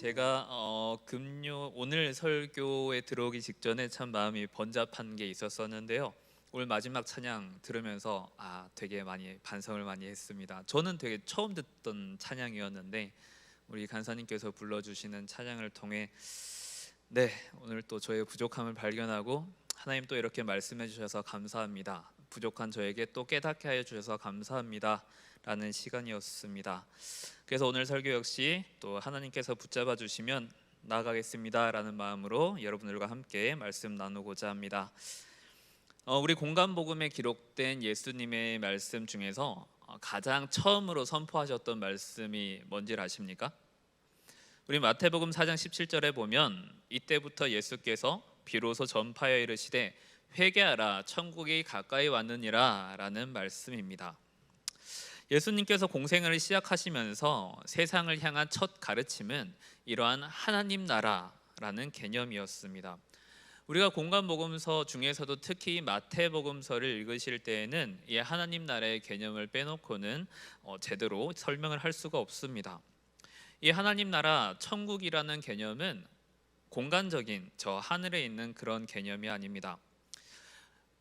제가 금요 오늘 설교에 들어오기 직전에 참 마음이 번잡한 게 있었었는데요. 오늘 마지막 찬양 들으면서 되게 많이 반성을 많이 했습니다. 저는 되게 처음 듣던 찬양이었는데 우리 간사님께서 불러주시는 찬양을 통해 오늘 또 저의 부족함을 발견하고 하나님 또 이렇게 말씀해 주셔서 감사합니다. 부족한 저에게 또 깨닫게 하여 주셔서 감사합니다 라는 시간이었습니다. 그래서 오늘 설교 역시 또 하나님께서 붙잡아 주시면 나아가겠습니다 라는 마음으로 여러분들과 함께 말씀 나누고자 합니다. 우리 공간복음에 기록된 예수님의 말씀 중에서 가장 처음으로 선포하셨던 말씀이 뭔지 아십니까? 우리 마태복음 4장 17절에 보면 이때부터 예수께서 비로소 전파하여 이르시되 회개하라 천국이 가까이 왔느니라 라는 말씀입니다. 예수님께서 공생을 시작하시면서 세상을 향한 첫 가르침은 이러한 하나님 나라라는 개념이었습니다. 우리가 공간복음서 중에서도 특히 마태복음서를 읽으실 때에는 이 하나님 나라의 개념을 빼놓고는 제대로 설명을 할 수가 없습니다. 이 하나님 나라 천국이라는 개념은 공간적인 저 하늘에 있는 그런 개념이 아닙니다.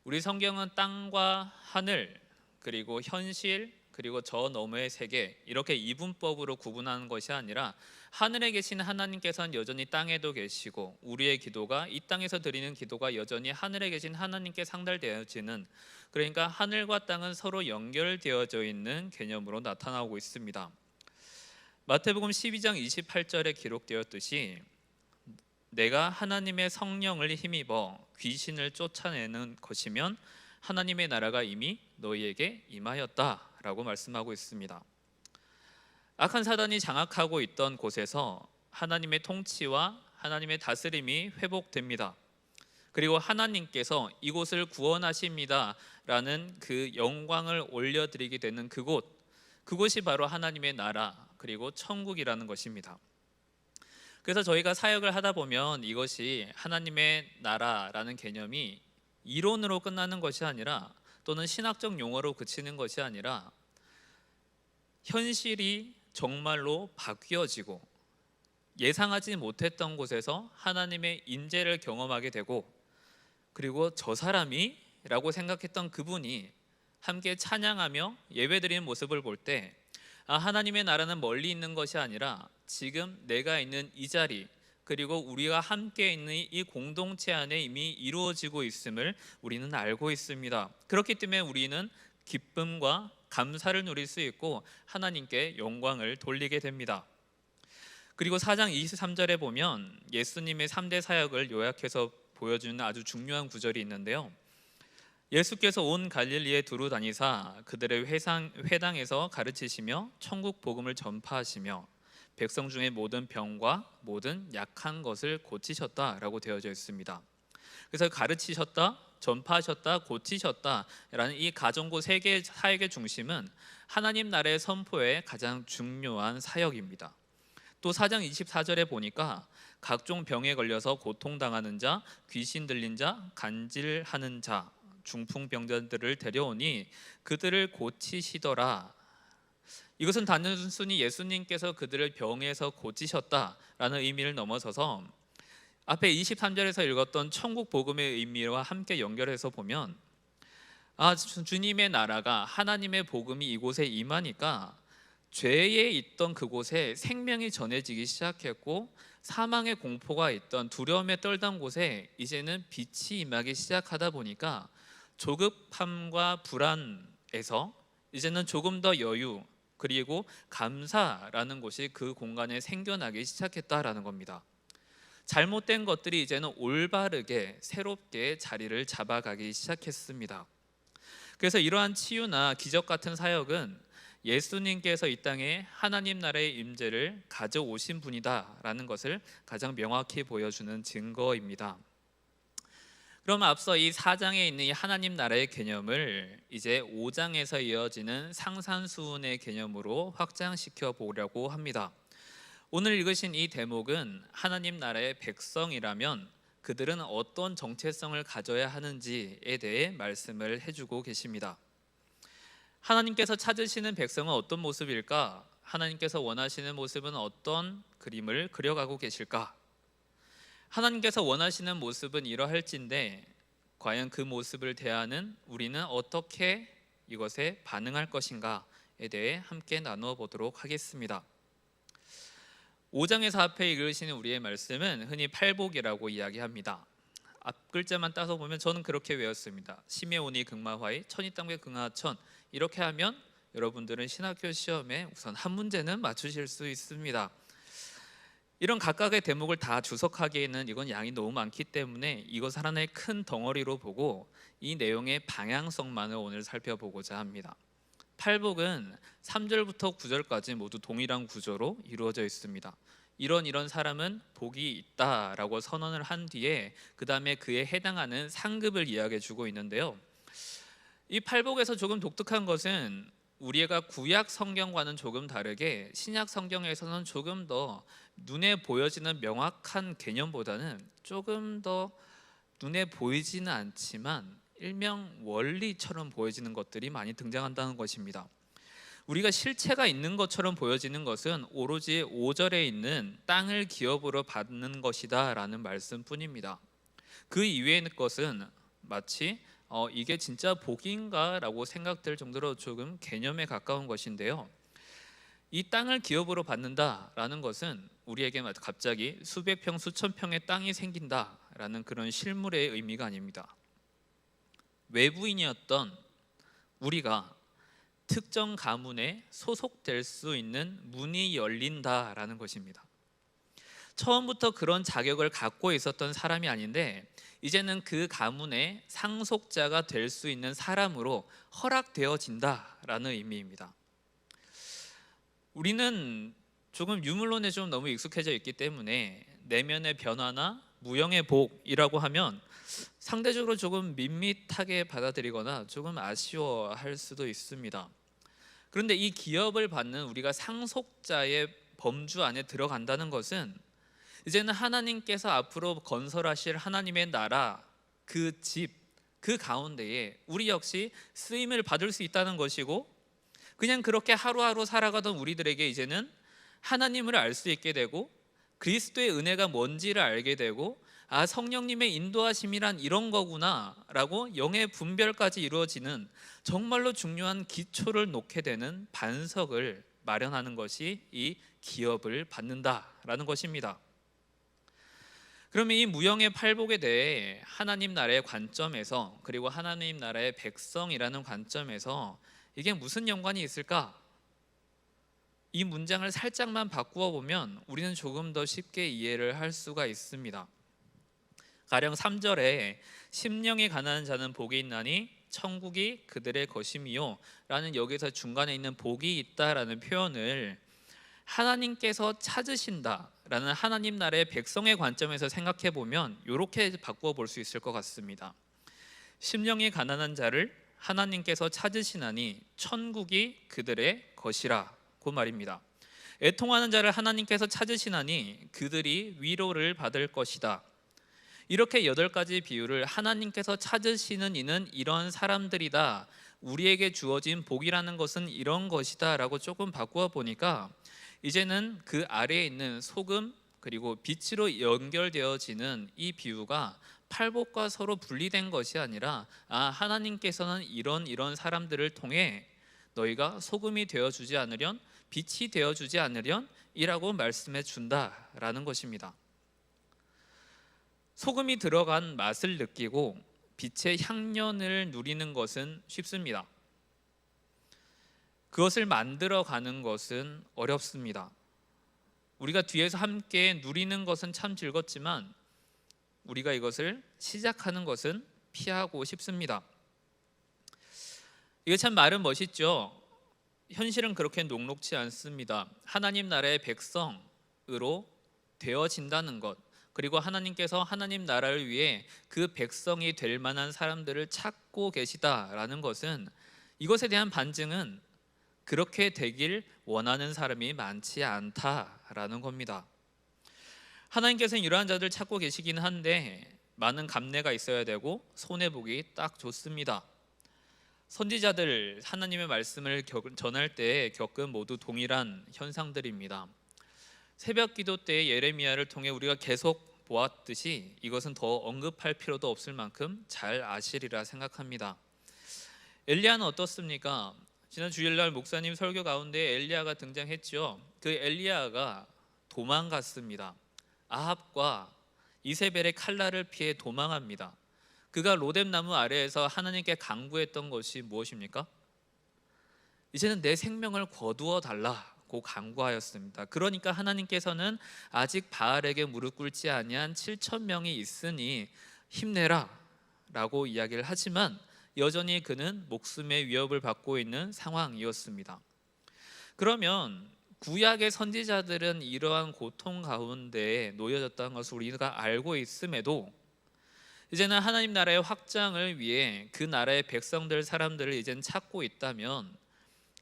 우리 성경은 땅과 하늘 그리고 현실 그리고 저 너머의 세계 이렇게 이분법으로 구분하는 것이 아니라 하늘에 계신 하나님께서는 여전히 땅에도 계시고 우리의 기도가 이 땅에서 드리는 기도가 여전히 하늘에 계신 하나님께 상달되어지는, 그러니까 하늘과 땅은 서로 연결되어져 있는 개념으로 나타나고 있습니다. 마태복음 12장 28절에 기록되었듯이 내가 하나님의 성령을 힘입어 귀신을 쫓아내는 것이면 하나님의 나라가 이미 너희에게 임하였다 라고 말씀하고 있습니다. 악한 사단이 장악하고 있던 곳에서 하나님의 통치와 하나님의 다스림이 회복됩니다. 그리고 하나님께서 이곳을 구원하십니다 라는 그 영광을 올려드리게 되는 그곳이 바로 하나님의 나라 그리고 천국이라는 것입니다. 그래서 저희가 사역을 하다 보면 이것이 하나님의 나라라는 개념이 이론으로 끝나는 것이 아니라 또는 신학적 용어로 그치는 것이 아니라 현실이 정말로 바뀌어지고 예상하지 못했던 곳에서 하나님의 임재를 경험하게 되고, 그리고 저 사람이 라고 생각했던 그분이 함께 찬양하며 예배드리는 모습을 볼 때 하나님의 나라는 멀리 있는 것이 아니라 지금 내가 있는 이 자리 그리고 우리가 함께 있는 이 공동체 안에 이미 이루어지고 있음을 우리는 알고 있습니다. 그렇기 때문에 우리는 기쁨과 감사를 누릴 수 있고 하나님께 영광을 돌리게 됩니다. 그리고 4장 23절에 보면 예수님의 3대 사역을 요약해서 보여주는 아주 중요한 구절이 있는데요. 예수께서 온 갈릴리에 두루 다니사 그들의 회당에서 가르치시며 천국 복음을 전파하시며 백성 중에 모든 병과 모든 약한 것을 고치셨다라고 되어져 있습니다. 그래서 가르치셨다, 전파하셨다, 고치셨다라는 이 가정고 세 개의 사역의 중심은 하나님 나라의 선포의 가장 중요한 사역입니다. 또 4장 24절에 보니까 각종 병에 걸려서 고통당하는 자, 귀신 들린 자, 간질하는 자, 중풍병자들을 데려오니 그들을 고치시더라. 이것은 단순히 예수님께서 그들을 병에서 고치셨다라는 의미를 넘어서서 앞에 23절에서 읽었던 천국 복음의 의미와 함께 연결해서 보면 주님의 나라가 하나님의 복음이 이곳에 임하니까 죄에 있던 그곳에 생명이 전해지기 시작했고 사망의 공포가 있던 두려움에 떨던 곳에 이제는 빛이 임하기 시작하다 보니까 조급함과 불안에서 이제는 조금 더 여유 그리고 감사라는 곳이 그 공간에 생겨나기 시작했다라는 겁니다. 잘못된 것들이 이제는 올바르게 새롭게 자리를 잡아가기 시작했습니다. 그래서 이러한 치유나 기적 같은 사역은 예수님께서 이 땅에 하나님 나라의 임재를 가져오신 분이다라는 것을 가장 명확히 보여주는 증거입니다. 그럼 앞서 이 4장에 있는 이 하나님 나라의 개념을 이제 5장에서 이어지는 상산수훈의 개념으로 확장시켜 보려고 합니다. 오늘 읽으신 이 대목은 하나님 나라의 백성이라면 그들은 어떤 정체성을 가져야 하는지에 대해 말씀을 해주고 계십니다. 하나님께서 찾으시는 백성은 어떤 모습일까? 하나님께서 원하시는 모습은 어떤 그림을 그려가고 계실까? 하나님께서 원하시는 모습은 이러할진데 과연 그 모습을 대하는 우리는 어떻게 이것에 반응할 것인가에 대해 함께 나누어 보도록 하겠습니다. 5장에서 앞에 읽으시는 우리의 말씀은 흔히 팔복이라고 이야기합니다. 앞 글자만 따서 보면 저는 그렇게 외웠습니다. 시메오니 극마화의 천이땅배 극하천, 이렇게 하면 여러분들은 신학교 시험에 우선 한 문제는 맞추실 수 있습니다. 이런 각각의 대목을 다 주석하기에는 이건 양이 너무 많기 때문에 이것을 하나의 큰 덩어리로 보고 이 내용의 방향성만을 오늘 살펴보고자 합니다. 팔복은 3절부터 9절까지 모두 동일한 구조로 이루어져 있습니다. 이런 사람은 복이 있다라고 선언을 한 뒤에 그 다음에 그에 해당하는 상급을 이야기해 주고 있는데요. 이 팔복에서 조금 독특한 것은 우리가 구약 성경과는 조금 다르게 신약 성경에서는 조금 더 눈에 보여지는 명확한 개념보다는 조금 더 눈에 보이지는 않지만 일명 원리처럼 보여지는 것들이 많이 등장한다는 것입니다. 우리가 실체가 있는 것처럼 보여지는 것은 오로지 5절에 있는 땅을 기업으로 받는 것이다 라는 말씀뿐입니다. 그 이외의 것은 마치 이게 진짜 복인가 라고 생각될 정도로 조금 개념에 가까운 것인데요. 이 땅을 기업으로 받는다라는 것은 우리에게 갑자기 수백 평 수천 평의 땅이 생긴다라는 그런 실물의 의미가 아닙니다. 외부인이었던 우리가 특정 가문에 소속될 수 있는 문이 열린다라는 것입니다. 처음부터 그런 자격을 갖고 있었던 사람이 아닌데 이제는 그 가문의 상속자가 될 수 있는 사람으로 허락되어진다라는 의미입니다. 우리는 조금 유물론에 좀 너무 익숙해져 있기 때문에 내면의 변화나 무형의 복이라고 하면 상대적으로 조금 밋밋하게 받아들이거나 조금 아쉬워할 수도 있습니다. 그런데 이 기업을 받는 우리가 상속자의 범주 안에 들어간다는 것은 이제는 하나님께서 앞으로 건설하실 하나님의 나라, 그 집, 그 가운데에 우리 역시 쓰임을 받을 수 있다는 것이고, 그냥 그렇게 하루하루 살아가던 우리들에게 이제는 하나님을 알 수 있게 되고 그리스도의 은혜가 뭔지를 알게 되고, 아, 성령님의 인도하심이란 이런 거구나 라고 영의 분별까지 이루어지는 정말로 중요한 기초를 놓게 되는 반석을 마련하는 것이 이 기업을 받는다라는 것입니다. 그러면 이 무형의 팔복에 대해 하나님 나라의 관점에서, 그리고 하나님 나라의 백성이라는 관점에서 이게 무슨 연관이 있을까? 이 문장을 살짝만 바꾸어 보면 우리는 조금 더 쉽게 이해를 할 수가 있습니다. 가령 3절에 심령이 가난한 자는 복이 있나니 천국이 그들의 것임이요 라는, 여기서 중간에 있는 복이 있다라는 표현을 하나님께서 찾으신다라는 하나님 나라의 백성의 관점에서 생각해 보면 이렇게 바꾸어 볼 수 있을 것 같습니다. 심령이 가난한 자를 하나님께서 찾으시나니 천국이 그들의 것이라고 말입니다. 애통하는 자를 하나님께서 찾으시나니 그들이 위로를 받을 것이다. 이렇게 8가지 비유를 하나님께서 찾으시는 이는 이런 사람들이다, 우리에게 주어진 복이라는 것은 이런 것이다 라고 조금 바꾸어 보니까 이제는 그 아래에 있는 소금 그리고 빛으로 연결되어지는 이 비유가 팔복과 서로 분리된 것이 아니라, 하나님께서는 이런 사람들을 통해 너희가 소금이 되어주지 않으련, 빛이 되어주지 않으련 이라고 말씀해 준다라는 것입니다. 소금이 들어간 맛을 느끼고 빛의 향연을 누리는 것은 쉽습니다. 그것을 만들어가는 것은 어렵습니다. 우리가 뒤에서 함께 누리는 것은 참 즐겁지만 우리가 이것을 시작하는 것은 피하고 싶습니다. 이거 참 말은 멋있죠. 현실은 그렇게 녹록지 않습니다. 하나님 나라의 백성으로 되어진다는 것, 그리고 하나님께서 하나님 나라를 위해 그 백성이 될 만한 사람들을 찾고 계시다라는 것은, 이것에 대한 반증은 그렇게 되길 원하는 사람이 많지 않다라는 겁니다. 하나님께서는 이러한 자들 찾고 계시긴 한데 많은 감내가 있어야 되고 손해보기 딱 좋습니다. 선지자들 하나님의 말씀을 전할 때 겪은 모두 동일한 현상들입니다. 새벽 기도 때 예레미야를 통해 우리가 계속 보았듯이 이것은 더 언급할 필요도 없을 만큼 잘 아시리라 생각합니다. 엘리야는 어떻습니까? 지난 주일날 목사님 설교 가운데 엘리야가 등장했죠. 그 엘리야가 도망갔습니다. 아합과 이세벨의 칼날을 피해 도망합니다. 그가 로뎀나무 아래에서 하나님께 간구했던 것이 무엇입니까? 이제는 내 생명을 거두어 달라고 간구하였습니다. 그러니까 하나님께서는 아직 바알에게 무릎 꿇지 아니한 7천 명이 있으니 힘내라 라고 이야기를 하지만 여전히 그는 목숨의 위협을 받고 있는 상황이었습니다. 그러면 구약의 선지자들은 이러한 고통 가운데 놓여졌다는 것을 우리가 알고 있음에도 이제는 하나님 나라의 확장을 위해 그 나라의 백성들 사람들을 이제는 찾고 있다면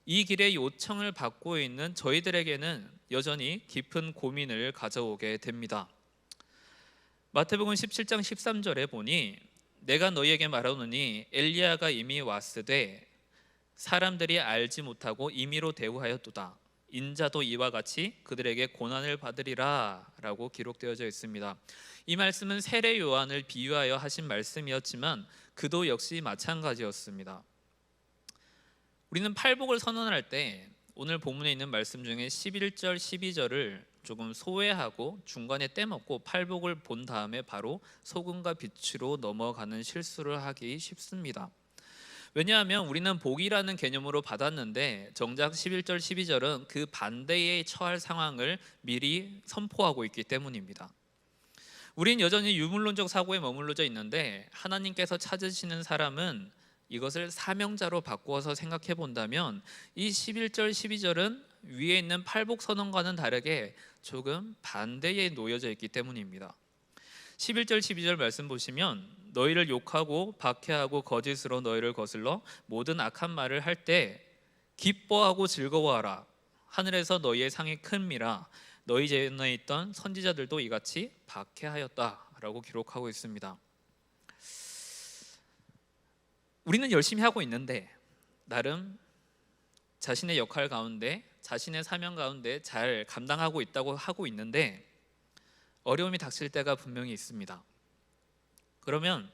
이 길에 요청을 받고 있는 저희들에게는 여전히 깊은 고민을 가져오게 됩니다. 마태복음 17장 13절에 보니 내가 너희에게 말하노니 엘리야가 이미 왔으되 사람들이 알지 못하고 임의로 대우하였도다. 인자도 이와 같이 그들에게 고난을 받으리라 라고 기록되어져 있습니다. 이 말씀은 세례 요한을 비유하여 하신 말씀이었지만 그도 역시 마찬가지였습니다. 우리는 팔복을 선언할 때 오늘 본문에 있는 말씀 중에 11절 12절을 조금 소외하고 중간에 떼먹고 팔복을 본 다음에 바로 소금과 빛으로 넘어가는 실수를 하기 쉽습니다. 왜냐하면 우리는 복이라는 개념으로 받았는데 정작 11절 12절은 그 반대에 처할 상황을 미리 선포하고 있기 때문입니다. 우린 여전히 유물론적 사고에 머물러져 있는데 하나님께서 찾으시는 사람은 이것을 사명자로 바꾸어서 생각해 본다면 이 11절 12절은 위에 있는 팔복 선언과는 다르게 조금 반대에 놓여져 있기 때문입니다. 11절 12절 말씀 보시면 너희를 욕하고 박해하고 거짓으로 너희를 거슬러 모든 악한 말을 할 때 기뻐하고 즐거워하라. 하늘에서 너희의 상이 큼이라. 너희 전에 있던 선지자들도 이같이 박해하였다라고 기록하고 있습니다. 우리는 열심히 하고 있는데 나름 자신의 역할 가운데 자신의 사명 가운데 잘 감당하고 있다고 하고 있는데 어려움이 닥칠 때가 분명히 있습니다. 그러면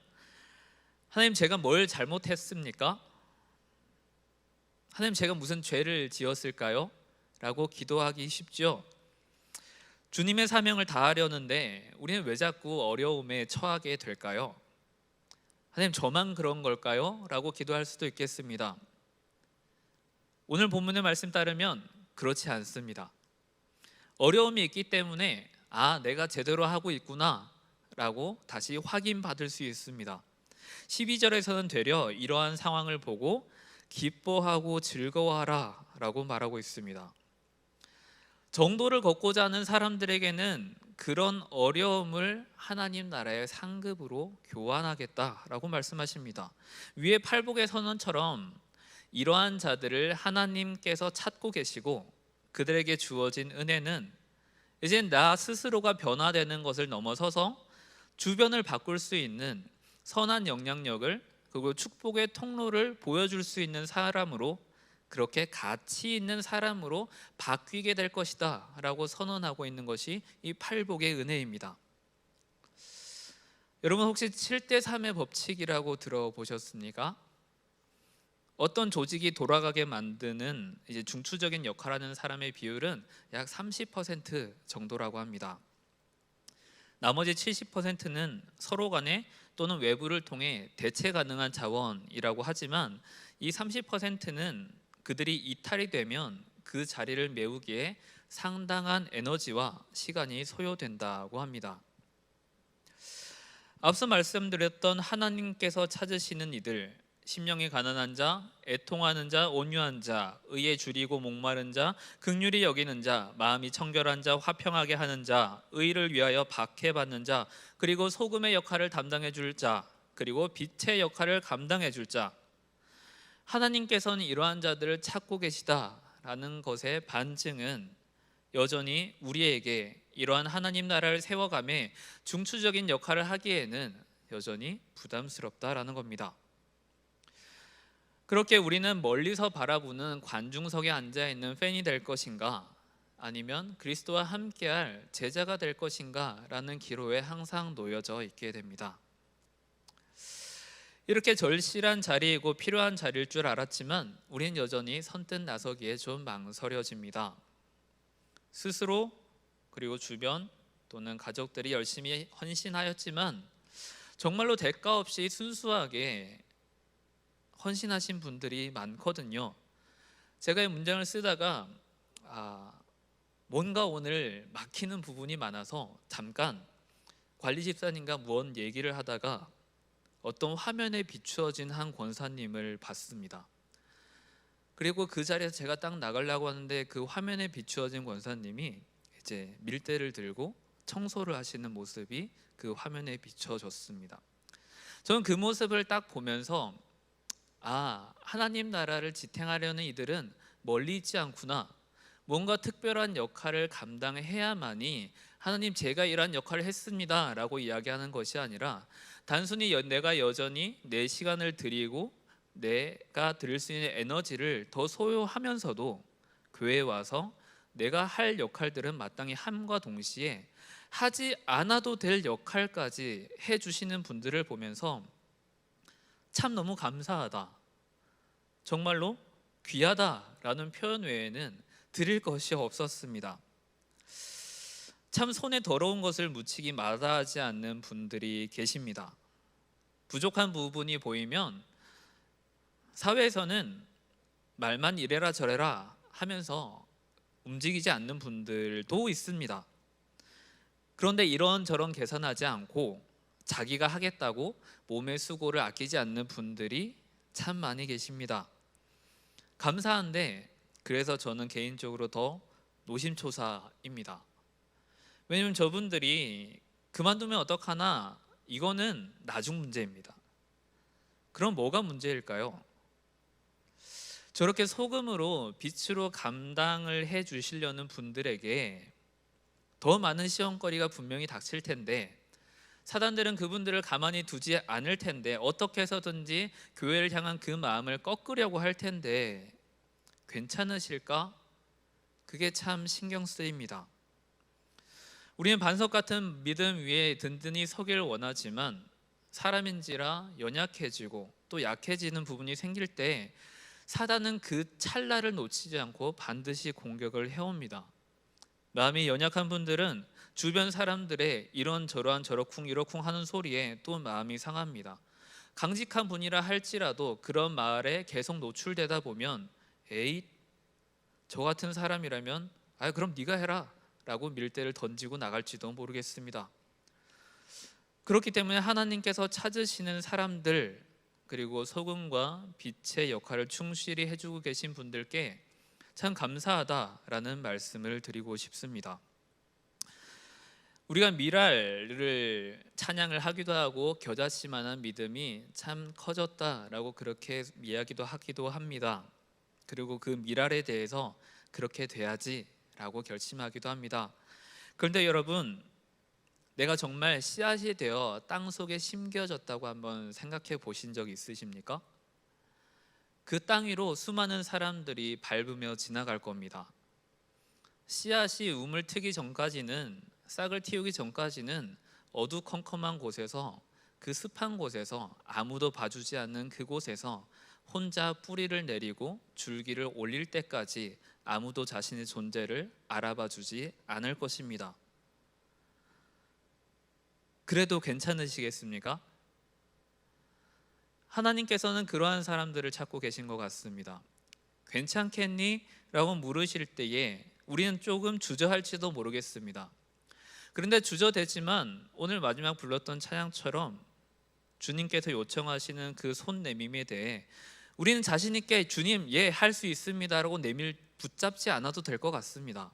하나님 제가 뭘 잘못했습니까? 하나님 제가 무슨 죄를 지었을까요? 라고 기도하기 쉽죠. 주님의 사명을 다하려는데 우리는 왜 자꾸 어려움에 처하게 될까요? 하나님 저만 그런 걸까요? 라고 기도할 수도 있겠습니다. 오늘 본문의 말씀 따르면 그렇지 않습니다. 어려움이 있기 때문에 내가 제대로 하고 있구나 라고 다시 확인받을 수 있습니다. 12절에서는 되려 이러한 상황을 보고 기뻐하고 즐거워하라 라고 말하고 있습니다. 정도를 걷고자 하는 사람들에게는 그런 어려움을 하나님 나라의 상급으로 교환하겠다라고 말씀하십니다. 위에 팔복의 선언처럼 이러한 자들을 하나님께서 찾고 계시고 그들에게 주어진 은혜는 이제 나 스스로가 변화되는 것을 넘어서서 주변을 바꿀 수 있는 선한 영향력을 그리고 축복의 통로를 보여줄 수 있는 사람으로 그렇게 가치 있는 사람으로 바뀌게 될 것이다 라고 선언하고 있는 것이 이 팔복의 은혜입니다. 여러분 혹시 7대3의 법칙이라고 들어보셨습니까? 어떤 조직이 돌아가게 만드는 이제 중추적인 역할을 하는 사람의 비율은 약 30% 정도라고 합니다. 나머지 70%는 서로 간에 또는 외부를 통해 대체 가능한 자원이라고 하지만 이 30%는 그들이 이탈이 되면 그 자리를 메우기에 상당한 에너지와 시간이 소요된다고 합니다. 앞서 말씀드렸던 하나님께서 찾으시는 이들, 심령이 가난한 자, 애통하는 자, 온유한 자, 의에 줄이고 목마른 자, 긍휼히 여기는 자, 마음이 청결한 자, 화평하게 하는 자, 의를 위하여 박해받는 자, 그리고 소금의 역할을 담당해 줄 자, 그리고 빛의 역할을 감당해 줄 자, 하나님께서는 이러한 자들을 찾고 계시다라는 것의 반증은 여전히 우리에게 이러한 하나님 나라를 세워감에 중추적인 역할을 하기에는 여전히 부담스럽다라는 겁니다. 그렇게 우리는 멀리서 바라보는 관중석에 앉아 있는 팬이 될 것인가, 아니면 그리스도와 함께할 제자가 될 것인가라는 기로에 항상 놓여져 있게 됩니다. 이렇게 절실한 자리이고 필요한 자리일 줄 알았지만 우린 여전히 선뜻 나서기에 좀 망설여집니다. 스스로 그리고 주변 또는 가족들이 열심히 헌신하였지만 정말로 대가 없이 순수하게 헌신하신 분들이 많거든요. 제가 이 문장을 쓰다가 뭔가 오늘 막히는 부분이 많아서 잠깐 관리 집사님과 무언 얘기를 하다가 어떤 화면에 비추어진 한 권사님을 봤습니다. 그리고 그 자리에서 제가 딱 나가려고 하는데 그 화면에 비추어진 권사님이 이제 밀대를 들고 청소를 하시는 모습이 그 화면에 비춰졌습니다. 저는 그 모습을 딱 보면서 하나님 나라를 지탱하려는 이들은 멀리 있지 않구나. 뭔가 특별한 역할을 감당해야만이 하나님 제가 이러한 역할을 했습니다 라고 이야기하는 것이 아니라 단순히 내가 여전히 내 시간을 드리고 내가 드릴 수 있는 에너지를 더 소요하면서도 교회에 와서 내가 할 역할들은 마땅히 함과 동시에 하지 않아도 될 역할까지 해주시는 분들을 보면서 참 너무 감사하다, 정말로 귀하다라는 표현 외에는 드릴 것이 없었습니다. 참 손에 더러운 것을 묻히기 마다하지 않는 분들이 계십니다. 부족한 부분이 보이면 사회에서는 말만 이래라 저래라 하면서 움직이지 않는 분들도 있습니다. 그런데 이런저런 계산하지 않고 자기가 하겠다고 몸의 수고를 아끼지 않는 분들이 참 많이 계십니다. 감사한데 그래서 저는 개인적으로 더 노심초사입니다. 왜냐하면 저분들이 그만두면 어떡하나, 이거는 나중 문제입니다. 그럼 뭐가 문제일까요? 저렇게 소금으로 빛으로 감당을 해 주시려는 분들에게 더 많은 시험거리가 분명히 닥칠 텐데 사단들은 그분들을 가만히 두지 않을 텐데 어떻게 해서든지 교회를 향한 그 마음을 꺾으려고 할 텐데 괜찮으실까? 그게 참 신경 쓰입니다. 우리는 반석 같은 믿음 위에 든든히 서기를 원하지만 사람인지라 연약해지고 또 약해지는 부분이 생길 때 사단은 그 찰나를 놓치지 않고 반드시 공격을 해옵니다. 마음이 연약한 분들은 주변 사람들의 이런저런 저러쿵 이러쿵 하는 소리에 또 마음이 상합니다. 강직한 분이라 할지라도 그런 말에 계속 노출되다 보면 에이, 저 같은 사람이라면 그럼 네가 해라 라고 밀대를 던지고 나갈지도 모르겠습니다. 그렇기 때문에 하나님께서 찾으시는 사람들, 그리고 소금과 빛의 역할을 충실히 해주고 계신 분들께 참 감사하다라는 말씀을 드리고 싶습니다. 우리가 미랄을 찬양을 하기도 하고 겨자씨만한 믿음이 참 커졌다라고 그렇게 이야기도 하기도 합니다. 그리고 그 미랄에 대해서 그렇게 돼야지라고 결심하기도 합니다. 그런데 여러분, 내가 정말 씨앗이 되어 땅 속에 심겨졌다고 한번 생각해 보신 적 있으십니까? 그 땅 위로 수많은 사람들이 밟으며 지나갈 겁니다. 씨앗이 움을 트기 전까지는, 싹을 틔우기 전까지는 어두컴컴한 곳에서, 그 습한 곳에서, 아무도 봐주지 않는 그곳에서 혼자 뿌리를 내리고 줄기를 올릴 때까지 아무도 자신의 존재를 알아봐 주지 않을 것입니다. 그래도 괜찮으시겠습니까? 하나님께서는 그러한 사람들을 찾고 계신 것 같습니다. 괜찮겠니? 라고 물으실 때에 우리는 조금 주저할지도 모르겠습니다. 그런데 주저되지만 오늘 마지막 불렀던 찬양처럼 주님께서 요청하시는 그 손 내밈에 대해 우리는 자신 있게 주님, 할 수 있습니다 라고 붙잡지 않아도 될 것 같습니다.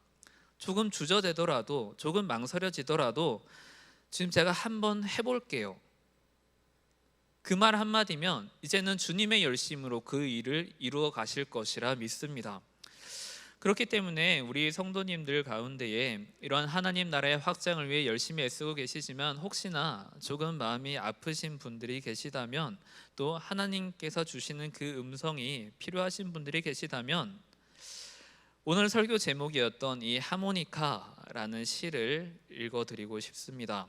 조금 주저되더라도, 조금 망설여지더라도 지금 제가 한번 해볼게요. 그 말 한마디면 이제는 주님의 열심으로 그 일을 이루어 가실 것이라 믿습니다. 그렇기 때문에 우리 성도님들 가운데에 이러한 하나님 나라의 확장을 위해 열심히 애쓰고 계시지만 혹시나 조금 마음이 아프신 분들이 계시다면, 또 하나님께서 주시는 그 음성이 필요하신 분들이 계시다면, 오늘 설교 제목이었던 이 하모니카라는 시를 읽어드리고 싶습니다.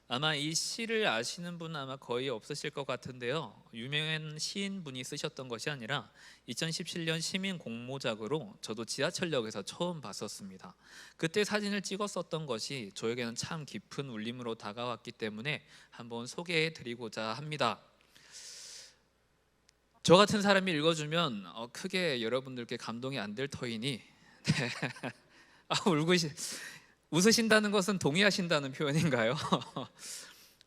아마 이 시를 아시는 분은 아마 거의 없으실 것 같은데요, 유명한 시인분이 쓰셨던 것이 아니라 2017년 시민 공모작으로 저도 지하철역에서 처음 봤었습니다. 그때 사진을 찍었었던 것이 저에게는 참 깊은 울림으로 다가왔기 때문에 한번 소개해 드리고자 합니다. 저 같은 사람이 읽어주면 크게 여러분들께 감동이 안 될 터이니 네. 웃으신다는 것은 동의하신다는 표현인가요?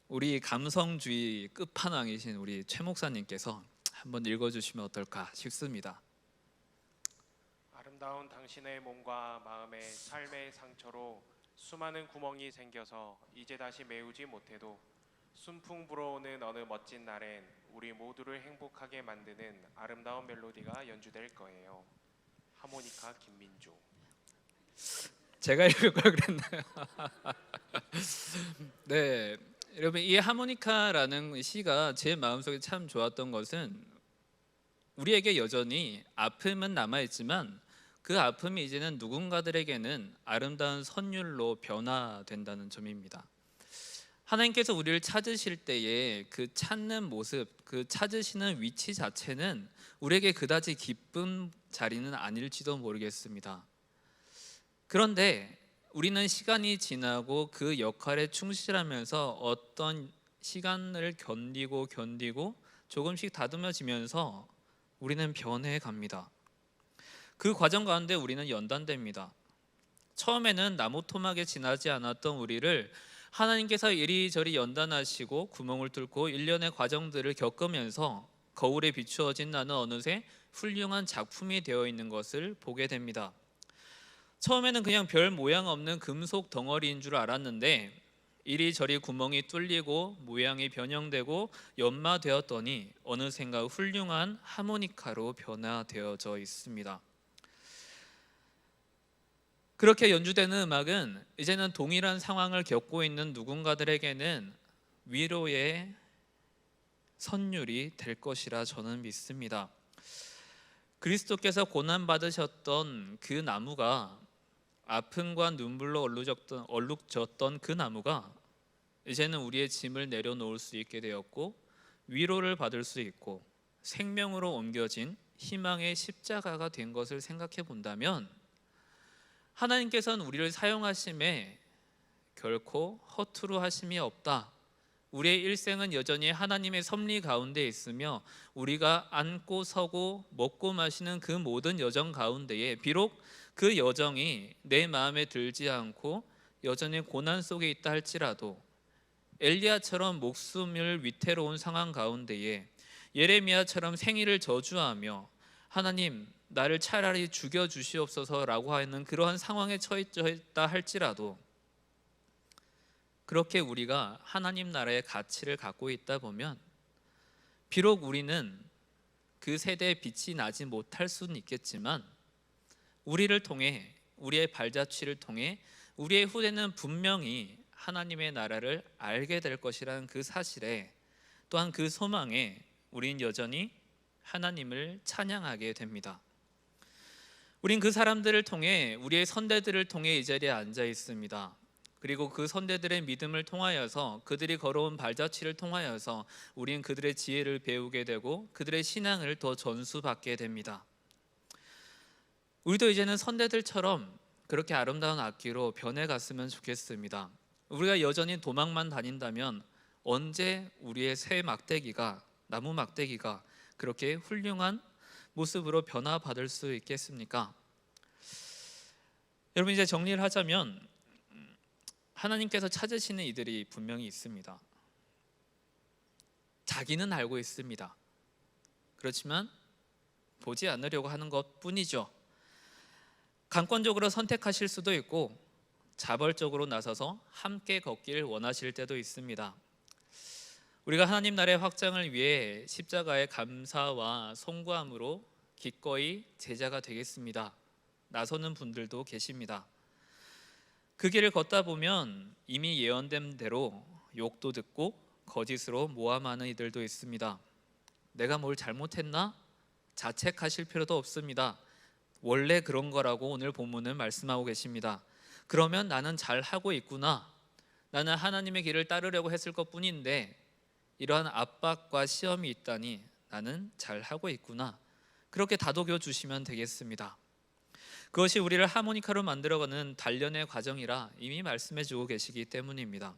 우리 감성주의 끝판왕이신 우리 최 목사님께서 한번 읽어주시면 어떨까 싶습니다. 아름다운 당신의 몸과 마음의 삶의 상처로 수많은 구멍이 생겨서 이제 다시 메우지 못해도 순풍 불어오는 어느 멋진 날엔 우리 모두를 행복하게 만드는 아름다운 멜로디가 연주될 거예요. 하모니카 김민조. 제가 읽을 걸 그랬나요? 네, 여러분, 이 하모니카라는 시가 제 마음속에 참 좋았던 것은 우리에게 여전히 아픔은 남아있지만 그 아픔이 이제는 누군가들에게는 아름다운 선율로 변화된다는 점입니다. 하나님께서 우리를 찾으실 때에 그 찾는 모습, 그 찾으시는 위치 자체는 우리에게 그다지 기쁜 자리는 아닐지도 모르겠습니다. 그런데 우리는 시간이 지나고 그 역할에 충실하면서 어떤 시간을 견디고 조금씩 다듬어지면서 우리는 변해 갑니다. 그 과정 가운데 우리는 연단됩니다. 처음에는 나무 토막에 지나지 않았던 우리를 하나님께서 이리저리 연단하시고 구멍을 뚫고 일련의 과정들을 겪으면서 거울에 비추어진 나는 어느새 훌륭한 작품이 되어 있는 것을 보게 됩니다. 처음에는 그냥 별 모양 없는 금속 덩어리인 줄 알았는데 이리저리 구멍이 뚫리고 모양이 변형되고 연마되었더니 어느샌가 훌륭한 하모니카로 변화되어져 있습니다. 그렇게 연주되는 음악은 이제는 동일한 상황을 겪고 있는 누군가들에게는 위로의 선율이 될 것이라 저는 믿습니다. 그리스도께서 고난받으셨던 그 나무가, 아픔과 눈물로 얼룩졌던 그 나무가 이제는 우리의 짐을 내려놓을 수 있게 되었고 위로를 받을 수 있고 생명으로 옮겨진 희망의 십자가가 된 것을 생각해 본다면, 하나님께서는 우리를 사용하심에 결코 허투루 하심이 없다. 우리의 일생은 여전히 하나님의 섭리 가운데 있으며 우리가 앉고 서고 먹고 마시는 그 모든 여정 가운데에 비록 그 여정이 내 마음에 들지 않고 여전히 고난 속에 있다 할지라도, 엘리야처럼 목숨을 위태로운 상황 가운데에 예레미야처럼 생일을 저주하며 하나님 나를 차라리 죽여 주시옵소서라고 하는 그러한 상황에 처해 있다 할지라도, 그렇게 우리가 하나님 나라의 가치를 갖고 있다 보면 비록 우리는 그 세대에 빛이 나지 못할 수는 있겠지만 우리를 통해, 우리의 발자취를 통해 우리의 후대는 분명히 하나님의 나라를 알게 될 것이라는 그 사실에, 또한 그 소망에 우린 여전히 하나님을 찬양하게 됩니다. 우린 그 사람들을 통해, 우리의 선대들을 통해 이 자리에 앉아 있습니다. 그리고 그 선대들의 믿음을 통하여서, 그들이 걸어온 발자취를 통하여서 우린 그들의 지혜를 배우게 되고 그들의 신앙을 더 전수받게 됩니다. 우리도 이제는 선대들처럼 그렇게 아름다운 악기로 변해갔으면 좋겠습니다. 우리가 여전히 도망만 다닌다면 언제 우리의 새 막대기가, 나무 막대기가 그렇게 훌륭한 모습으로 변화받을 수 있겠습니까? 여러분, 이제 정리를 하자면 하나님께서 찾으시는 이들이 분명히 있습니다. 자기는 알고 있습니다. 그렇지만 보지 않으려고 하는 것뿐이죠. 강권적으로 선택하실 수도 있고 자발적으로 나서서 함께 걷길 원하실 때도 있습니다. 우리가 하나님 나라의 확장을 위해 십자가의 감사와 송구함으로 기꺼이 제자가 되겠습니다. 나서는 분들도 계십니다. 그 길을 걷다 보면 이미 예언된 대로 욕도 듣고 거짓으로 모함하는 이들도 있습니다. 내가 뭘 잘못했나? 자책하실 필요도 없습니다. 원래 그런 거라고 오늘 본문은 말씀하고 계십니다. 그러면 나는 잘하고 있구나. 나는 하나님의 길을 따르려고 했을 것뿐인데 이러한 압박과 시험이 있다니 나는 잘하고 있구나. 그렇게 다독여 주시면 되겠습니다. 그것이 우리를 하모니카로 만들어가는 단련의 과정이라 이미 말씀해 주고 계시기 때문입니다.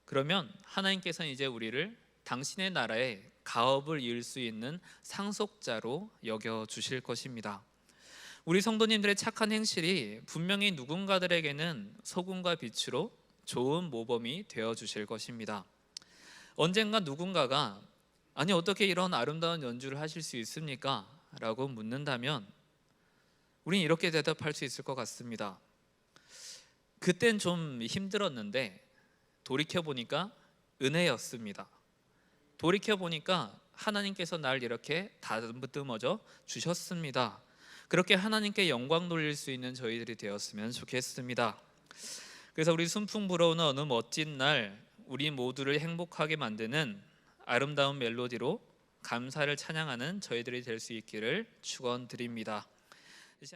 그러면 하나님께서는 이제 우리를 당신의 나라에 가업을 이을 수 있는 상속자로 여겨주실 것입니다. 우리 성도님들의 착한 행실이 분명히 누군가들에게는 소금과 빛으로 좋은 모범이 되어주실 것입니다. 언젠가 누군가가 아니 어떻게 이런 아름다운 연주를 하실 수 있습니까? 라고 묻는다면 우린 이렇게 대답할 수 있을 것 같습니다. 그땐 좀 힘들었는데 돌이켜보니까 은혜였습니다. 돌이켜보니까 하나님께서 날 이렇게 다듬어져 주셨습니다. 그렇게 하나님께 영광 돌릴 수 있는 저희들이 되었으면 좋겠습니다. 그래서 우리 순풍 불어오는 어느 멋진 날 우리 모두를 행복하게 만드는 아름다운 멜로디로 감사를 찬양하는 저희들이 될 수 있기를 축원드립니다.